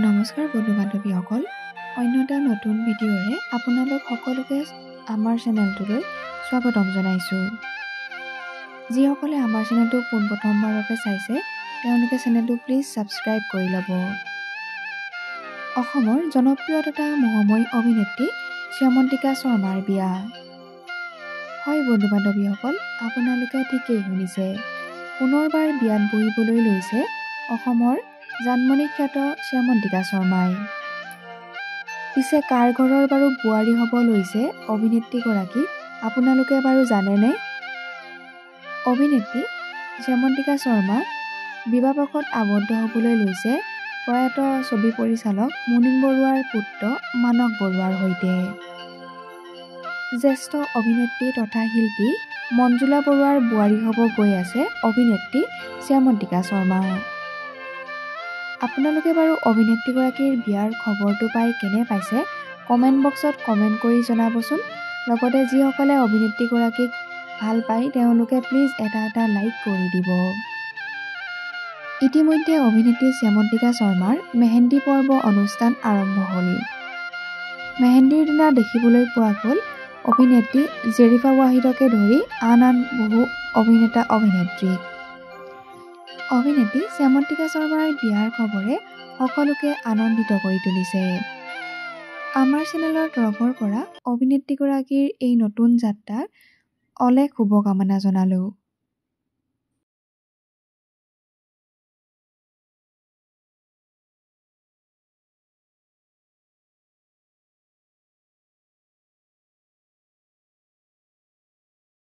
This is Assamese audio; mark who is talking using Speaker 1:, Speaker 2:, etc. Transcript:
Speaker 1: নমস্কাৰ বন্ধু বান্ধৱীসকল, অন্য এটা নতুন ভিডিঅ'ৰে আপোনালোক সকলোকে আমাৰ চেনেলটোলৈ স্বাগতম জনাইছোঁ। যিসকলে আমাৰ চেনেলটো পোনপ্ৰথমবাৰৰ বাবে চাইছে তেওঁলোকে চেনেলটো প্লিজ ছাবস্ক্ৰাইব কৰি ল'ব। অসমৰ জনপ্ৰিয় তথা মহাময়ী অভিনেত্ৰী শ্যামন্তিকা শৰ্মাৰ বিয়া। হয় বন্ধু বান্ধৱীসকল, আপোনালোকে ঠিকেই শুনিছে, পুনৰবাৰ বিয়াত বহিবলৈ লৈছে অসমৰ জানমণি খ্যাত শ্যামন্তিকা শৰ্মাই। পিছে কাৰ ঘৰৰ বাৰু বোৱাৰী হ'ব লৈছে অভিনেত্ৰীগৰাকী আপোনালোকে বাৰু জানেনে? অভিনেত্ৰী শ্যামন্তিকা শৰ্মা বিবাহপাশত আবদ্ধ হ'বলৈ লৈছে প্ৰয়াত ছবি পৰিচালক মুনীন বৰুৱাৰ পুত্ৰ মানস বৰুৱাৰ সৈতে। জ্যেষ্ঠ অভিনেত্ৰী তথা শিল্পী মঞ্জুলা বৰুৱাৰ বোৱাৰী হ'ব গৈ আছে অভিনেত্ৰী শ্যামন্তিকা শৰ্মা। আপোনালোকে বাৰু অভিনেত্ৰীগৰাকীৰ বিয়াৰ খবৰটো পাই কেনে পাইছে কমেণ্ট বক্সত কমেণ্ট কৰি জনাবচোন। লগতে যিসকলে অভিনেত্ৰীগৰাকীক ভাল পায় তেওঁলোকে প্লিজ এটা লাইক কৰি দিব। ইতিমধ্যে অভিনেত্ৰী শ্যামন্তিকা শৰ্মাৰ মেহেন্দী পৰ্ব অনুষ্ঠান আৰম্ভ হ'ল। মেহেন্দীৰ দিনা দেখিবলৈ পোৱা গ'ল অভিনেত্ৰী জেৰিফা ৱাহিদকে ধৰি আন বহু অভিনেতা অভিনেত্ৰীক। অভিনেত্ৰী শ্যামন্তিকা শৰ্মাৰ বিয়াৰ খবৰে সকলোকে আনন্দিত কৰি তুলিছে। আমাৰ চেনেলৰ তৰফৰ পৰা অভিনেত্ৰীগৰাকীৰ এই নতুন যাত্ৰাত অলেখ শুভকামনা জনালোঁ।